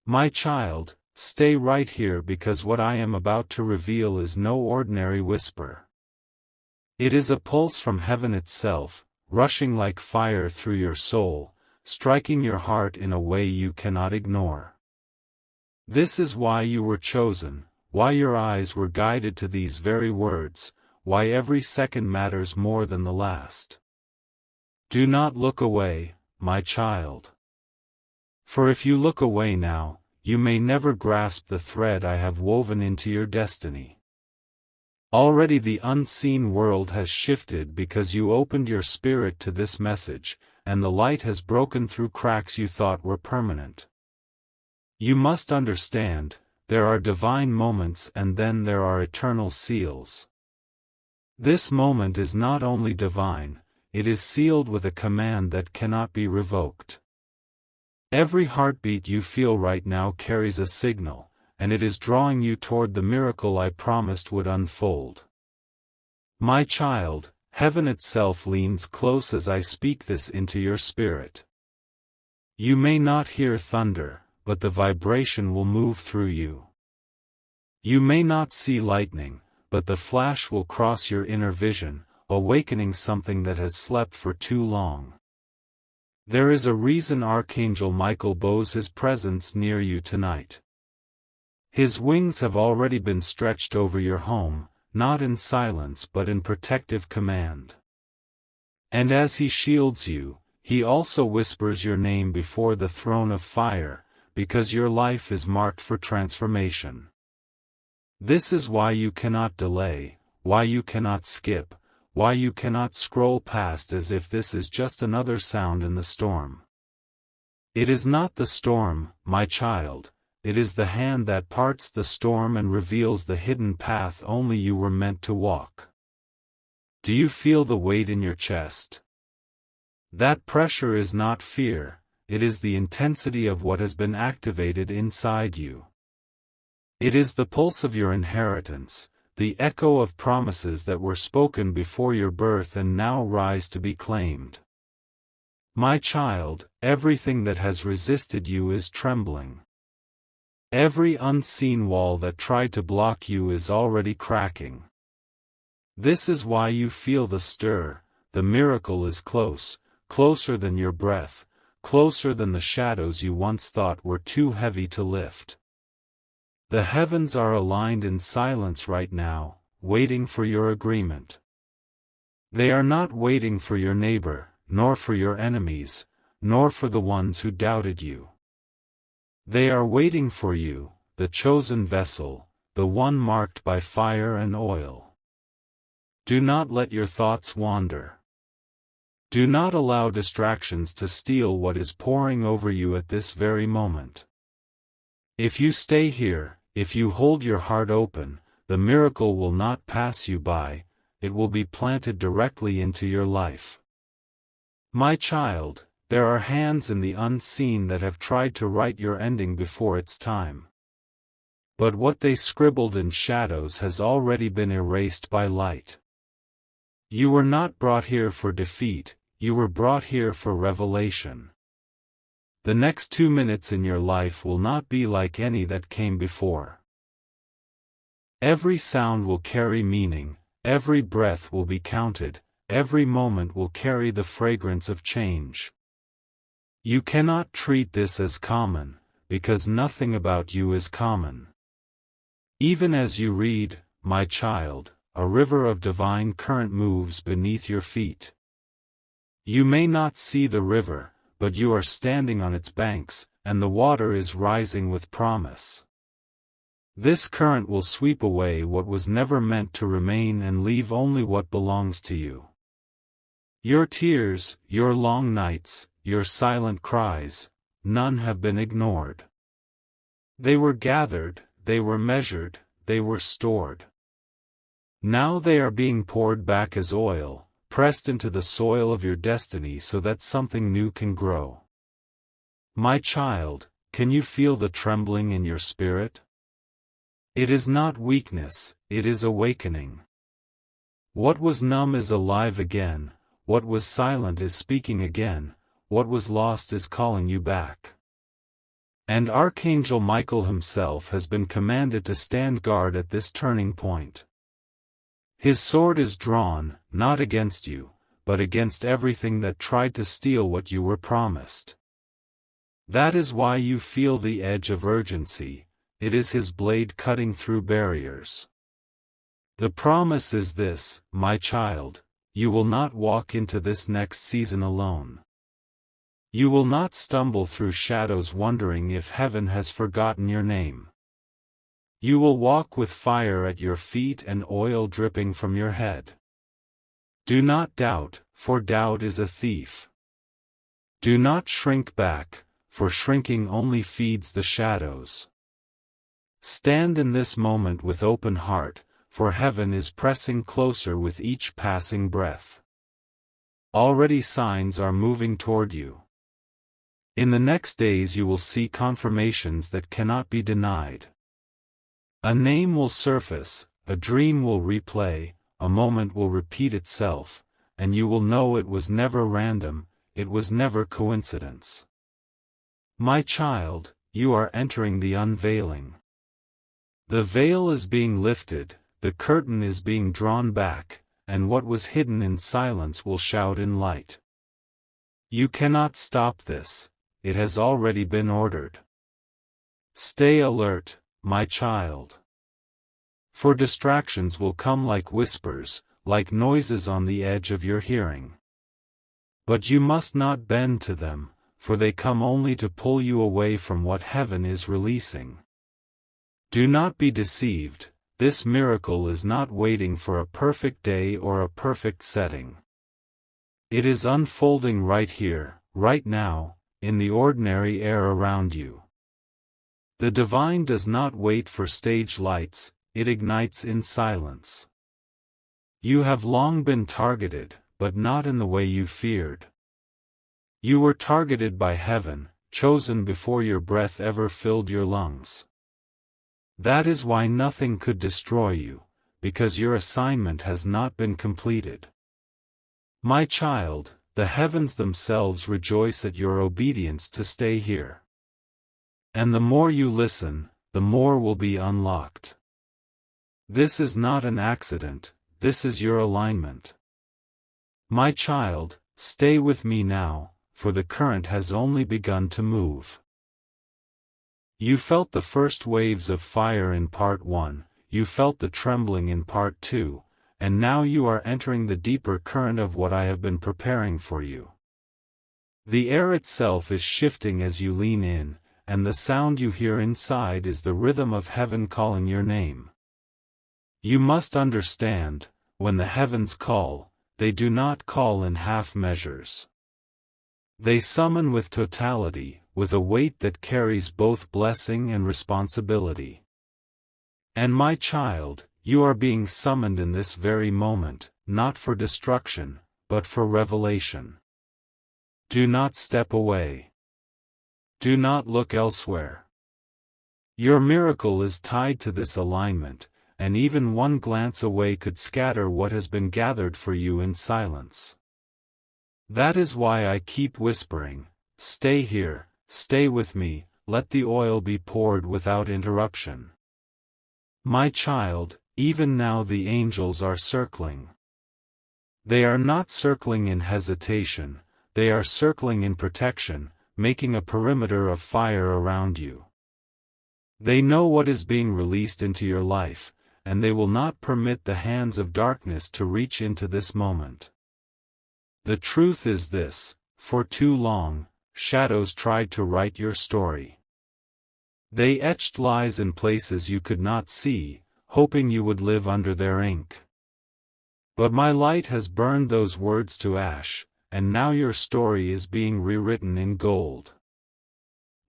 My child, stay right here because what I am about to reveal is no ordinary whisper. It is a pulse from heaven itself, rushing like fire through your soul, striking your heart in a way you cannot ignore. This is why you were chosen, why your eyes were guided to these very words, why every second matters more than the last. Do not look away, my child. For if you look away now, you may never grasp the thread I have woven into your destiny. Already the unseen world has shifted because you opened your spirit to this message, and the light has broken through cracks you thought were permanent. You must understand, there are divine moments and then there are eternal seals. This moment is not only divine, it is sealed with a command that cannot be revoked. Every heartbeat you feel right now carries a signal, and it is drawing you toward the miracle I promised would unfold. My child, heaven itself leans close as I speak this into your spirit. You may not hear thunder, but the vibration will move through you. You may not see lightning, but the flash will cross your inner vision, awakening something that has slept for too long. There is a reason Archangel Michael bows his presence near you tonight. His wings have already been stretched over your home, not in silence but in protective command. And as he shields you, he also whispers your name before the throne of fire, because your life is marked for transformation. This is why you cannot delay, why you cannot skip, why you cannot scroll past as if this is just another sound in the storm. It is not the storm, my child, it is the hand that parts the storm and reveals the hidden path only you were meant to walk. Do you feel the weight in your chest? That pressure is not fear, it is the intensity of what has been activated inside you. It is the pulse of your inheritance, the echo of promises that were spoken before your birth and now rise to be claimed. My child, everything that has resisted you is trembling. Every unseen wall that tried to block you is already cracking. This is why you feel the stir, the miracle is close, closer than your breath, closer than the shadows you once thought were too heavy to lift. The heavens are aligned in silence right now, waiting for your agreement. They are not waiting for your neighbor, nor for your enemies, nor for the ones who doubted you. They are waiting for you, the chosen vessel, the one marked by fire and oil. Do not let your thoughts wander. Do not allow distractions to steal what is pouring over you at this very moment. If you stay here, if you hold your heart open, the miracle will not pass you by, it will be planted directly into your life. My child, there are hands in the unseen that have tried to write your ending before its time. But what they scribbled in shadows has already been erased by light. You were not brought here for defeat, you were brought here for revelation. The next 2 minutes in your life will not be like any that came before. Every sound will carry meaning, every breath will be counted, every moment will carry the fragrance of change. You cannot treat this as common, because nothing about you is common. Even as you read, my child, a river of divine current moves beneath your feet. You may not see the river, but you are standing on its banks, and the water is rising with promise. This current will sweep away what was never meant to remain and leave only what belongs to you. Your tears, your long nights, your silent cries, none have been ignored. They were gathered, they were measured, they were stored. Now they are being poured back as oil, pressed into the soil of your destiny so that something new can grow. My child, can you feel the trembling in your spirit? It is not weakness, it is awakening. What was numb is alive again, what was silent is speaking again, what was lost is calling you back. And Archangel Michael himself has been commanded to stand guard at this turning point. His sword is drawn, not against you, but against everything that tried to steal what you were promised. That is why you feel the edge of urgency. It is his blade cutting through barriers. The promise is this, my child: you will not walk into this next season alone. You will not stumble through shadows wondering if heaven has forgotten your name. You will walk with fire at your feet and oil dripping from your head. Do not doubt, for doubt is a thief. Do not shrink back, for shrinking only feeds the shadows. Stand in this moment with open heart, for heaven is pressing closer with each passing breath. Already signs are moving toward you. In the next days you will see confirmations that cannot be denied. A name will surface, a dream will replay, a moment will repeat itself, and you will know it was never random, it was never coincidence. My child, you are entering the unveiling. The veil is being lifted, the curtain is being drawn back, and what was hidden in silence will shout in light. You cannot stop this. It has already been ordered. Stay alert, my child. For distractions will come like whispers, like noises on the edge of your hearing. But you must not bend to them, for they come only to pull you away from what heaven is releasing. Do not be deceived, this miracle is not waiting for a perfect day or a perfect setting. It is unfolding right here, right now, in the ordinary air around you. The divine does not wait for stage lights, it ignites in silence. You have long been targeted, but not in the way you feared. You were targeted by heaven, chosen before your breath ever filled your lungs. That is why nothing could destroy you, because your assignment has not been completed. My child, the heavens themselves rejoice at your obedience to stay here. And the more you listen, the more will be unlocked. This is not an accident, this is your alignment. My child, stay with me now, for the current has only begun to move. You felt the first waves of fire in part 1, you felt the trembling in part 2, and now you are entering the deeper current of what I have been preparing for you. The air itself is shifting as you lean in, and the sound you hear inside is the rhythm of heaven calling your name. You must understand, when the heavens call, they do not call in half measures. They summon with totality, with a weight that carries both blessing and responsibility. And my child, you are being summoned in this very moment, not for destruction, but for revelation. Do not step away. Do not look elsewhere. Your miracle is tied to this alignment, and even one glance away could scatter what has been gathered for you in silence. That is why I keep whispering, stay here, stay with me, let the oil be poured without interruption. My child, even now the angels are circling. They are not circling in hesitation, they are circling in protection, making a perimeter of fire around you. They know what is being released into your life, and they will not permit the hands of darkness to reach into this moment. The truth is this: for too long, shadows tried to write your story. They etched lies in places you could not see, hoping you would live under their ink. But my light has burned those words to ash, and now your story is being rewritten in gold.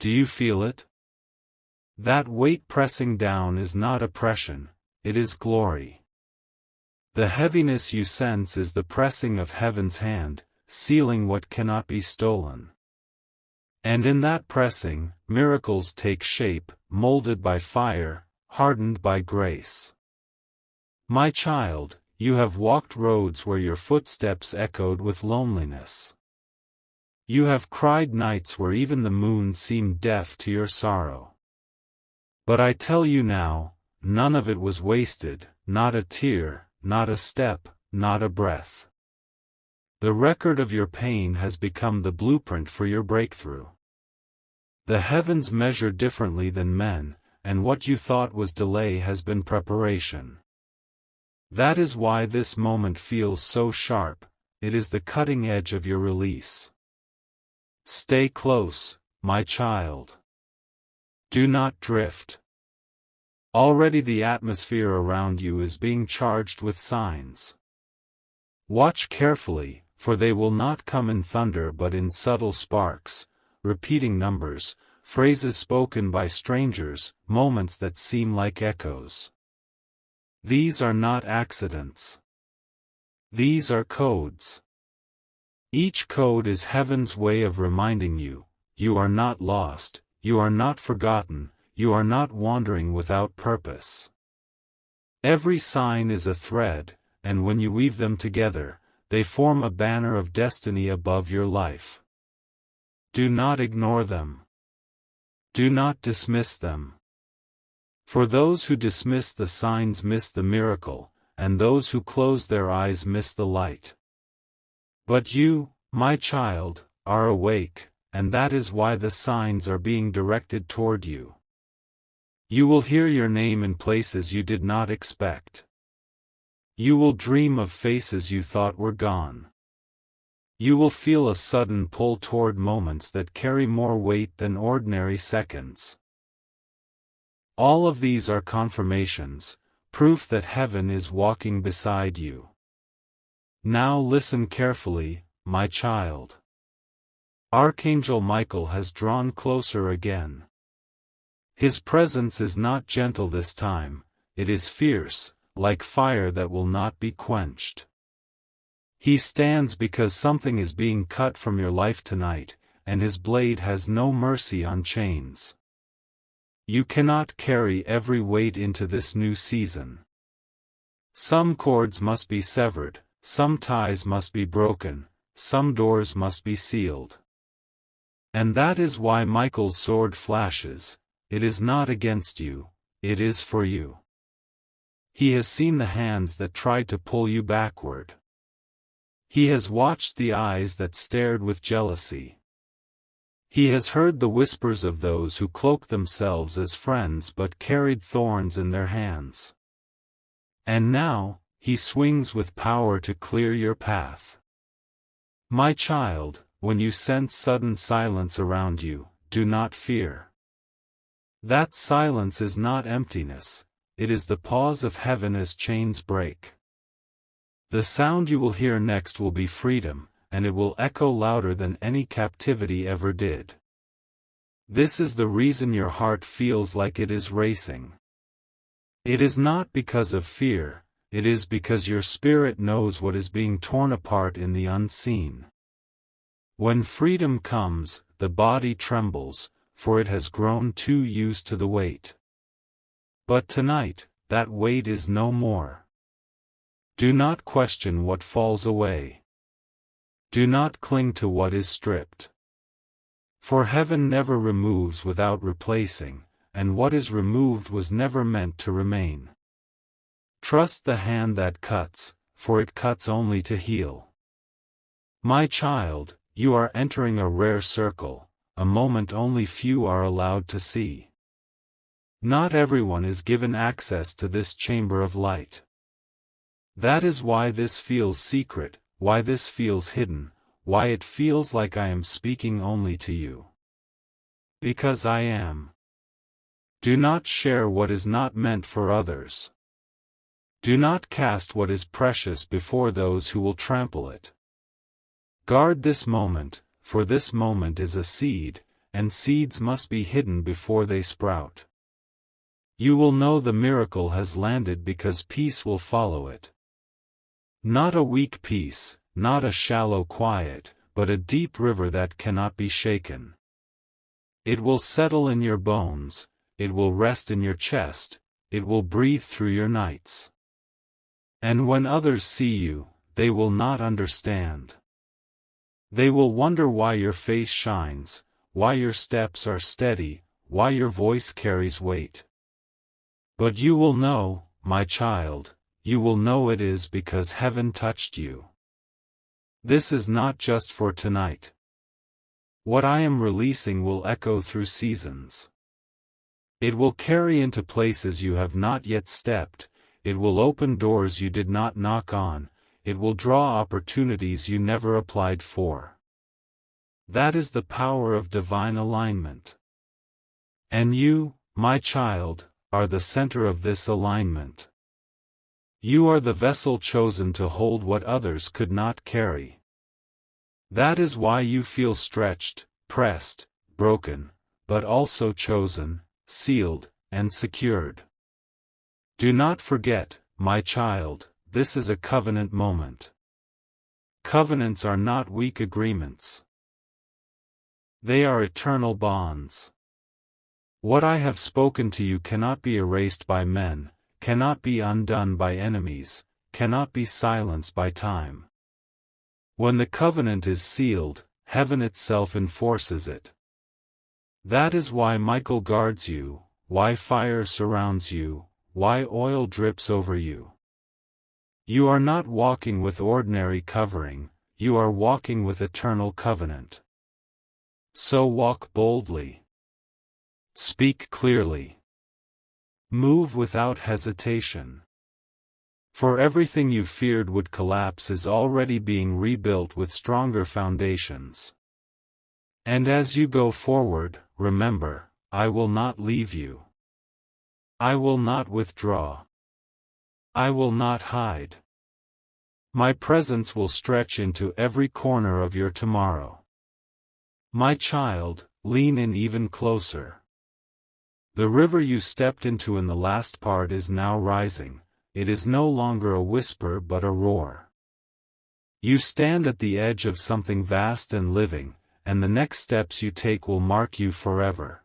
Do you feel it? That weight pressing down is not oppression, it is glory. The heaviness you sense is the pressing of heaven's hand, sealing what cannot be stolen. And in that pressing, miracles take shape, molded by fire, hardened by grace. My child, you have walked roads where your footsteps echoed with loneliness. You have cried nights where even the moon seemed deaf to your sorrow. But I tell you now, none of it was wasted, not a tear, not a step, not a breath. The record of your pain has become the blueprint for your breakthrough. The heavens measure differently than men, and what you thought was delay has been preparation. That is why this moment feels so sharp, it is the cutting edge of your release. Stay close, my child. Do not drift. Already the atmosphere around you is being charged with signs. Watch carefully, for they will not come in thunder but in subtle sparks, repeating numbers, phrases spoken by strangers, moments that seem like echoes. These are not accidents. These are codes. Each code is heaven's way of reminding you, you are not lost, you are not forgotten, you are not wandering without purpose. Every sign is a thread, and when you weave them together, they form a banner of destiny above your life. Do not ignore them. Do not dismiss them. For those who dismiss the signs miss the miracle, and those who close their eyes miss the light. But you, my child, are awake, and that is why the signs are being directed toward you. You will hear your name in places you did not expect. You will dream of faces you thought were gone. You will feel a sudden pull toward moments that carry more weight than ordinary seconds. All of these are confirmations, proof that heaven is walking beside you. Now listen carefully, my child. Archangel Michael has drawn closer again. His presence is not gentle this time, it is fierce, like fire that will not be quenched. He stands because something is being cut from your life tonight, and his blade has no mercy on chains. You cannot carry every weight into this new season. Some cords must be severed, some ties must be broken, some doors must be sealed. And that is why Michael's sword flashes. It is not against you, it is for you. He has seen the hands that tried to pull you backward. He has watched the eyes that stared with jealousy. He has heard the whispers of those who cloaked themselves as friends but carried thorns in their hands. And now, he swings with power to clear your path. My child, when you sense sudden silence around you, do not fear. That silence is not emptiness, it is the pause of heaven as chains break. The sound you will hear next will be freedom, and it will echo louder than any captivity ever did. This is the reason your heart feels like it is racing. It is not because of fear, it is because your spirit knows what is being torn apart in the unseen. When freedom comes, the body trembles, for it has grown too used to the weight. But tonight, that weight is no more. Do not question what falls away. Do not cling to what is stripped. For heaven never removes without replacing, and what is removed was never meant to remain. Trust the hand that cuts, for it cuts only to heal. My child, you are entering a rare circle, a moment only few are allowed to see. Not everyone is given access to this chamber of light. That is why this feels secret, why this feels hidden, why it feels like I am speaking only to you. Because I am. Do not share what is not meant for others. Do not cast what is precious before those who will trample it. Guard this moment, for this moment is a seed, and seeds must be hidden before they sprout. You will know the miracle has landed because peace will follow it. Not a weak peace, not a shallow quiet, but a deep river that cannot be shaken. It will settle in your bones, it will rest in your chest, it will breathe through your nights. And when others see you, they will not understand. They will wonder why your face shines, why your steps are steady, why your voice carries weight. But you will know, my child, you will know it is because heaven touched you. This is not just for tonight. What I am releasing will echo through seasons. It will carry into places you have not yet stepped, it will open doors you did not knock on, it will draw opportunities you never applied for. That is the power of divine alignment. And you, my child, are the center of this alignment. You are the vessel chosen to hold what others could not carry. That is why you feel stretched, pressed, broken, but also chosen, sealed, and secured. Do not forget, my child, this is a covenant moment. Covenants are not weak agreements. They are eternal bonds. What I have spoken to you cannot be erased by men, cannot be undone by enemies, cannot be silenced by time. When the covenant is sealed, heaven itself enforces it. That is why Michael guards you, why fire surrounds you, why oil drips over you. You are not walking with ordinary covering, you are walking with eternal covenant. So walk boldly. Speak clearly. Move without hesitation. For everything you feared would collapse is already being rebuilt with stronger foundations. And as you go forward, remember, I will not leave you. I will not withdraw. I will not hide. My presence will stretch into every corner of your tomorrow. My child, lean in even closer. The river you stepped into in the last part is now rising, it is no longer a whisper but a roar. You stand at the edge of something vast and living, and the next steps you take will mark you forever.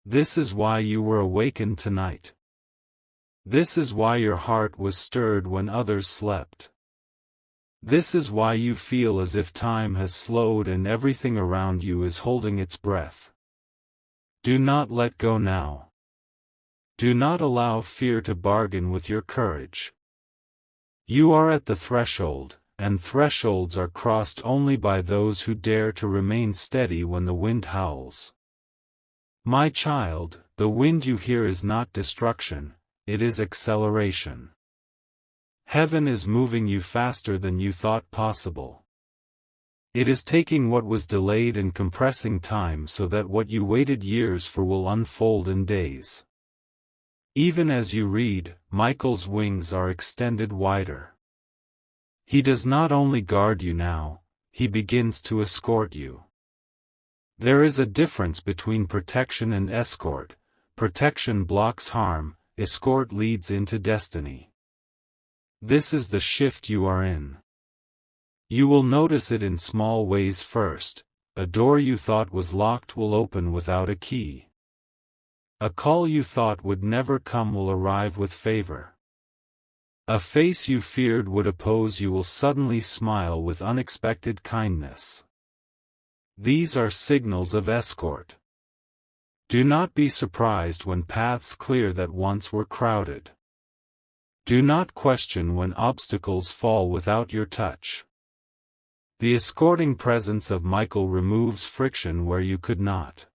This is why you were awakened tonight. This is why your heart was stirred when others slept. This is why you feel as if time has slowed and everything around you is holding its breath. Do not let go now. Do not allow fear to bargain with your courage. You are at the threshold, and thresholds are crossed only by those who dare to remain steady when the wind howls. My child, the wind you hear is not destruction, it is acceleration. Heaven is moving you faster than you thought possible. It is taking what was delayed and compressing time so that what you waited years for will unfold in days. Even as you read, Michael's wings are extended wider. He does not only guard you now, he begins to escort you. There is a difference between protection and escort. Protection blocks harm, escort leads into destiny. This is the shift you are in. You will notice it in small ways first. A door you thought was locked will open without a key. A call you thought would never come will arrive with favor. A face you feared would oppose you will suddenly smile with unexpected kindness. These are signals of escort. Do not be surprised when paths clear that once were crowded. Do not question when obstacles fall without your touch. The escorting presence of Michael removes friction where you could not.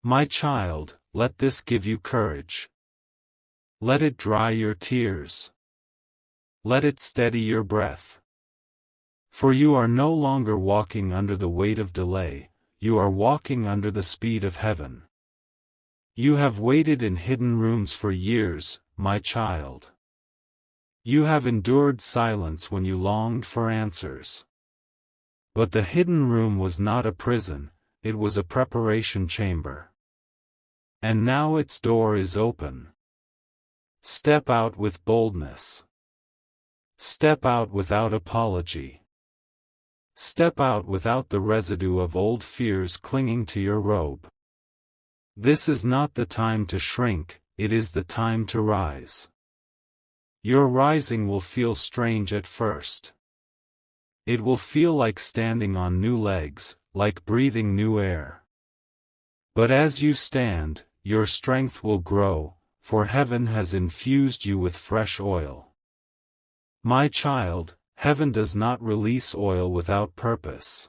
My child, let this give you courage. Let it dry your tears. Let it steady your breath. For you are no longer walking under the weight of delay, you are walking under the speed of heaven. You have waited in hidden rooms for years, my child. You have endured silence when you longed for answers. But the hidden room was not a prison, it was a preparation chamber. And now its door is open. Step out with boldness. Step out without apology. Step out without the residue of old fears clinging to your robe. This is not the time to shrink, it is the time to rise. Your rising will feel strange at first. It will feel like standing on new legs, like breathing new air. But as you stand, your strength will grow, for heaven has infused you with fresh oil. My child, heaven does not release oil without purpose.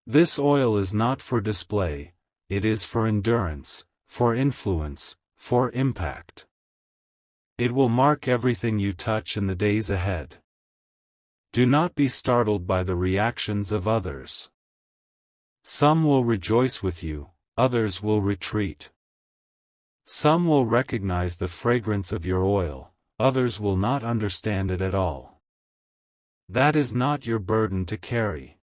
This oil is not for display, it is for endurance, for influence, for impact. It will mark everything you touch in the days ahead. Do not be startled by the reactions of others. Some will rejoice with you, others will retreat. Some will recognize the fragrance of your oil, others will not understand it at all. That is not your burden to carry.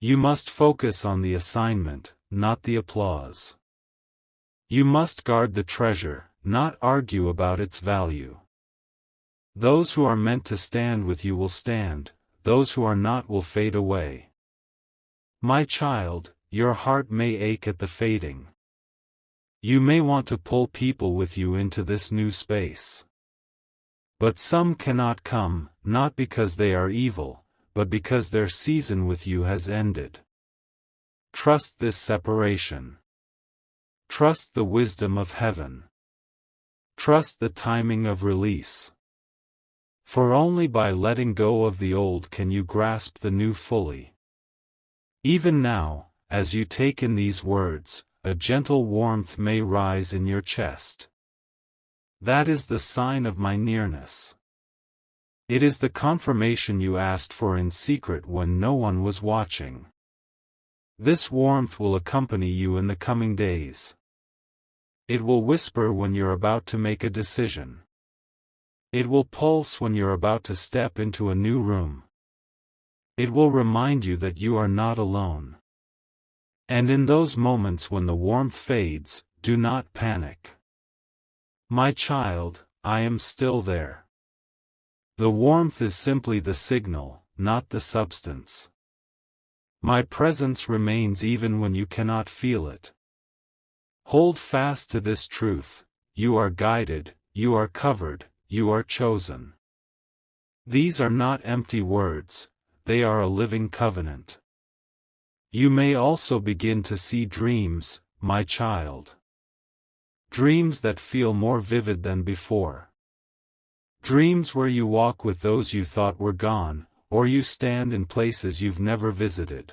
You must focus on the assignment, not the applause. You must guard the treasure, not argue about its value. Those who are meant to stand with you will stand, those who are not will fade away. My child, your heart may ache at the fading. You may want to pull people with you into this new space. But some cannot come, not because they are evil, but because their season with you has ended. Trust this separation. Trust the wisdom of heaven. Trust the timing of release. For only by letting go of the old can you grasp the new fully. Even now, as you take in these words, a gentle warmth may rise in your chest. That is the sign of my nearness. It is the confirmation you asked for in secret when no one was watching. This warmth will accompany you in the coming days. It will whisper when you're about to make a decision. It will pulse when you're about to step into a new room. It will remind you that you are not alone. And in those moments when the warmth fades, do not panic. My child, I am still there. The warmth is simply the signal, not the substance. My presence remains even when you cannot feel it. Hold fast to this truth: you are guided, you are covered, you are chosen. These are not empty words, they are a living covenant. You may also begin to see dreams, my child. Dreams that feel more vivid than before. Dreams where you walk with those you thought were gone, or you stand in places you've never visited.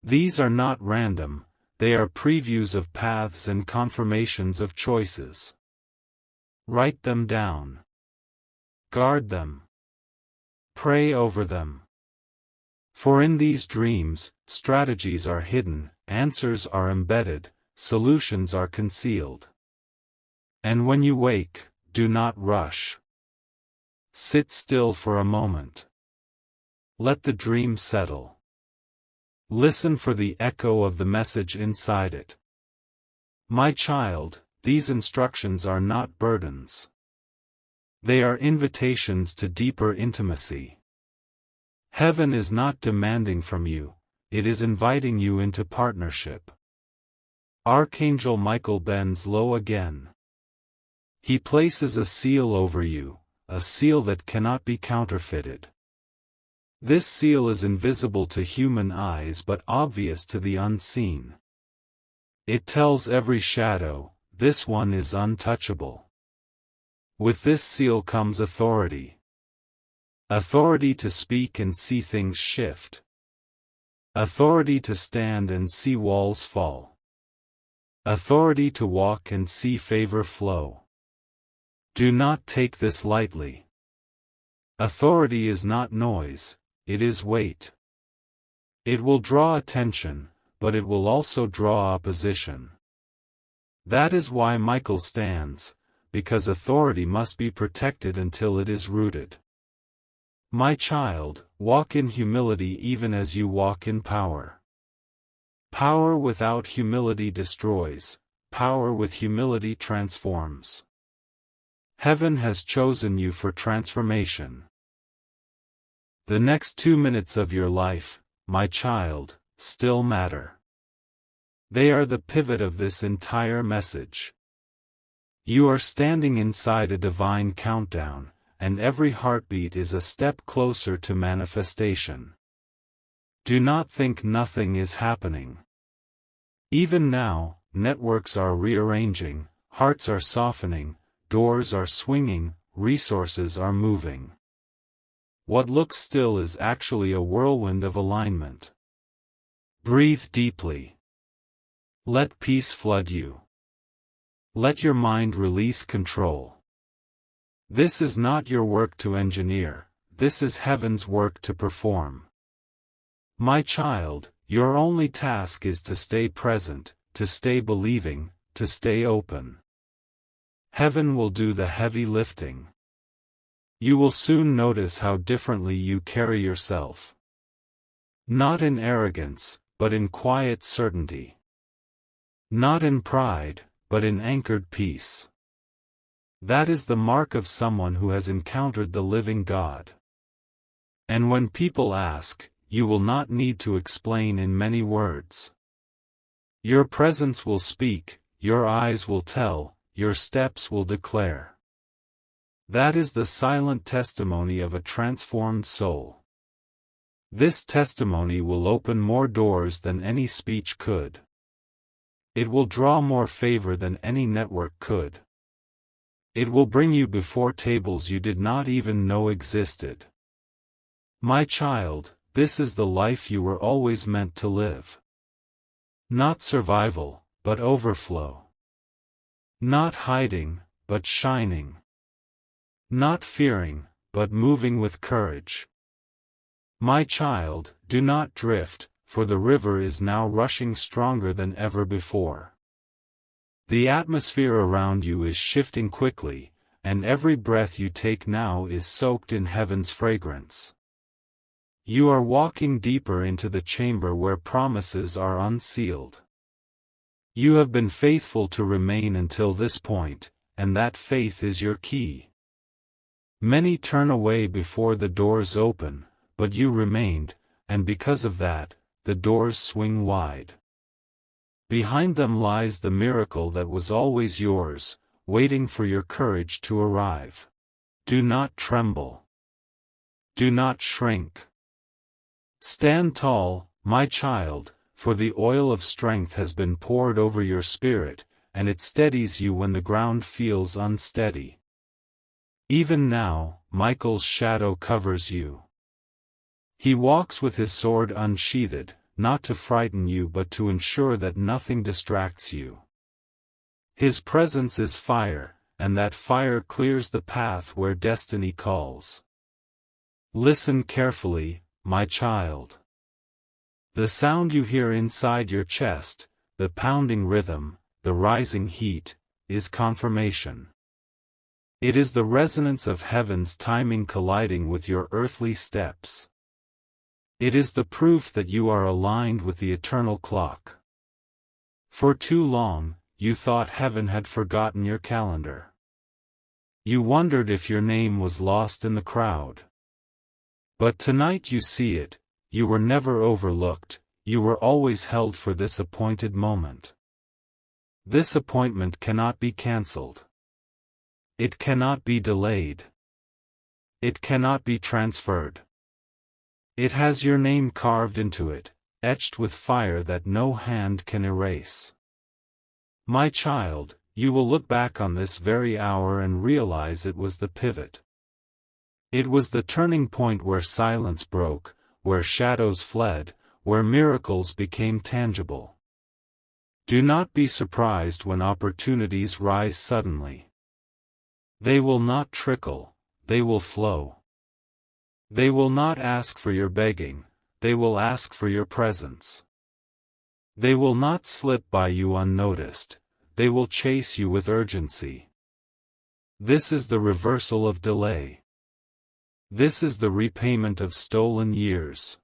These are not random, they are previews of paths and confirmations of choices. Write them down. Guard them. Pray over them. For in these dreams, strategies are hidden, answers are embedded, solutions are concealed. And when you wake, do not rush. Sit still for a moment. Let the dream settle. Listen for the echo of the message inside it. My child, these instructions are not burdens. They are invitations to deeper intimacy. Heaven is not demanding from you, it is inviting you into partnership. Archangel Michael bends low again. He places a seal over you, a seal that cannot be counterfeited. This seal is invisible to human eyes but obvious to the unseen. It tells every shadow, this one is untouchable. With this seal comes authority. Authority to speak and see things shift. Authority to stand and see walls fall. Authority to walk and see favor flow. Do not take this lightly. Authority is not noise, it is weight. It will draw attention, but it will also draw opposition. That is why Michael stands, because authority must be protected until it is rooted. My child, walk in humility even as you walk in power. Power without humility destroys, power with humility transforms. Heaven has chosen you for transformation. The next 2 minutes of your life, my child, still matter. They are the pivot of this entire message. You are standing inside a divine countdown, and every heartbeat is a step closer to manifestation. Do not think nothing is happening. Even now, networks are rearranging, hearts are softening, doors are swinging, resources are moving. What looks still is actually a whirlwind of alignment. Breathe deeply. Let peace flood you. Let your mind release control. This is not your work to engineer, this is heaven's work to perform. My child, your only task is to stay present, to stay believing, to stay open. Heaven will do the heavy lifting. You will soon notice how differently you carry yourself. Not in arrogance, but in quiet certainty. Not in pride, but in anchored peace. That is the mark of someone who has encountered the living God. And when people ask, you will not need to explain in many words. Your presence will speak, your eyes will tell, your steps will declare. That is the silent testimony of a transformed soul. This testimony will open more doors than any speech could. It will draw more favor than any network could. It will bring you before tables you did not even know existed. My child, this is the life you were always meant to live. Not survival, but overflow. Not hiding, but shining. Not fearing, but moving with courage. My child, do not drift, for the river is now rushing stronger than ever before. The atmosphere around you is shifting quickly, and every breath you take now is soaked in heaven's fragrance. You are walking deeper into the chamber where promises are unsealed. You have been faithful to remain until this point, and that faith is your key. Many turn away before the doors open, but you remained, and because of that, the doors swing wide. Behind them lies the miracle that was always yours, waiting for your courage to arrive. Do not tremble. Do not shrink. Stand tall, my child, for the oil of strength has been poured over your spirit, and it steadies you when the ground feels unsteady. Even now, Michael's shadow covers you. He walks with his sword unsheathed, not to frighten you but to ensure that nothing distracts you. His presence is fire, and that fire clears the path where destiny calls. Listen carefully, my child. The sound you hear inside your chest, the pounding rhythm, the rising heat, is confirmation. It is the resonance of heaven's timing colliding with your earthly steps. It is the proof that you are aligned with the eternal clock. For too long, you thought heaven had forgotten your calendar. You wondered if your name was lost in the crowd. But tonight you see it, you were never overlooked, you were always held for this appointed moment. This appointment cannot be cancelled. It cannot be delayed. It cannot be transferred. It has your name carved into it, etched with fire that no hand can erase. My child, you will look back on this very hour and realize it was the pivot. It was the turning point where silence broke, where shadows fled, where miracles became tangible. Do not be surprised when opportunities rise suddenly. They will not trickle, they will flow. They will not ask for your begging, they will ask for your presence. They will not slip by you unnoticed, they will chase you with urgency. This is the reversal of delay. This is the repayment of stolen years.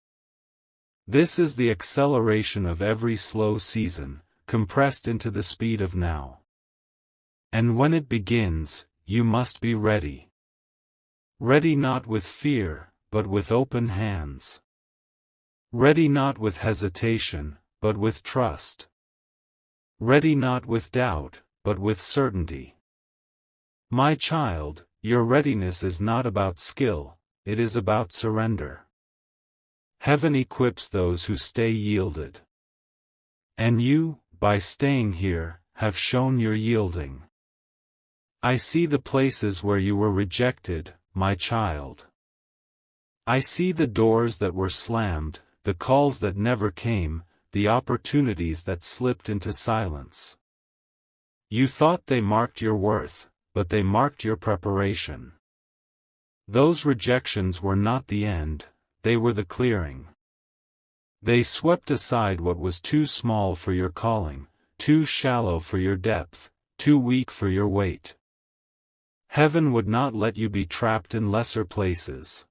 This is the acceleration of every slow season, compressed into the speed of now. And when it begins, you must be ready. Ready not with fear, but with open hands. Ready not with hesitation, but with trust. Ready not with doubt, but with certainty. My child, your readiness is not about skill, it is about surrender. Heaven equips those who stay yielded. And you, by staying here, have shown your yielding. I see the places where you were rejected, my child. I see the doors that were slammed, the calls that never came, the opportunities that slipped into silence. You thought they marked your worth, but they marked your preparation. Those rejections were not the end, they were the clearing. They swept aside what was too small for your calling, too shallow for your depth, too weak for your weight. Heaven would not let you be trapped in lesser places.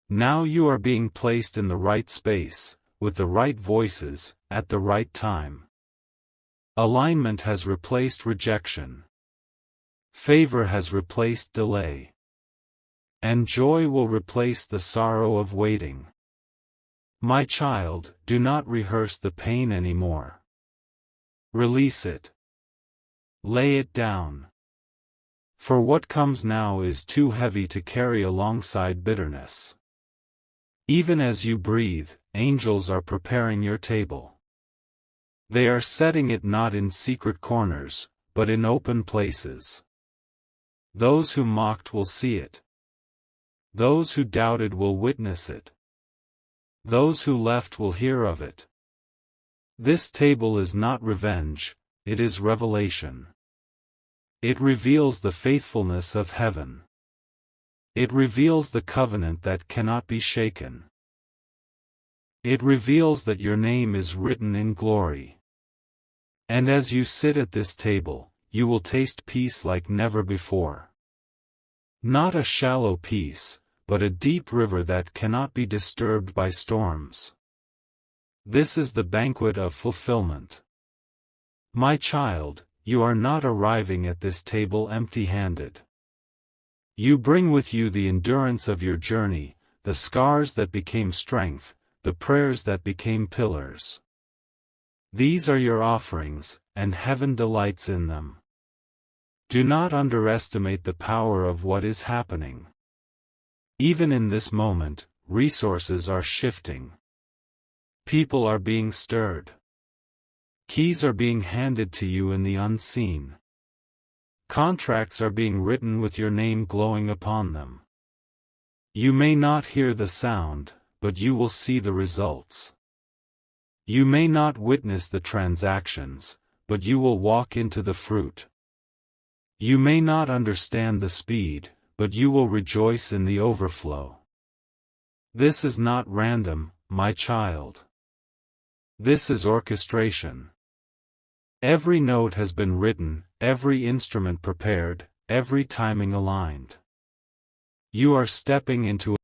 Now you are being placed in the right space, with the right voices, at the right time. Alignment has replaced rejection. Favor has replaced delay. And joy will replace the sorrow of waiting. My child, do not rehearse the pain anymore. Release it. Lay it down. For what comes now is too heavy to carry alongside bitterness. Even as you breathe, angels are preparing your table. They are setting it not in secret corners, but in open places. Those who mocked will see it. Those who doubted will witness it. Those who left will hear of it. This table is not revenge, it is revelation. It reveals the faithfulness of heaven. It reveals the covenant that cannot be shaken. It reveals that your name is written in glory. And as you sit at this table, you will taste peace like never before. Not a shallow peace, but a deep river that cannot be disturbed by storms. This is the banquet of fulfillment. My child, you are not arriving at this table empty-handed. You bring with you the endurance of your journey, the scars that became strength, the prayers that became pillars. These are your offerings, and heaven delights in them. Do not underestimate the power of what is happening. Even in this moment, resources are shifting. People are being stirred. Keys are being handed to you in the unseen. Contracts are being written with your name glowing upon them. You may not hear the sound, but you will see the results. You may not witness the transactions, but you will walk into the fruit. You may not understand the speed, but you will rejoice in the overflow. This is not random, my child. This is orchestration. Every note has been written, every instrument prepared, every timing aligned. You are stepping into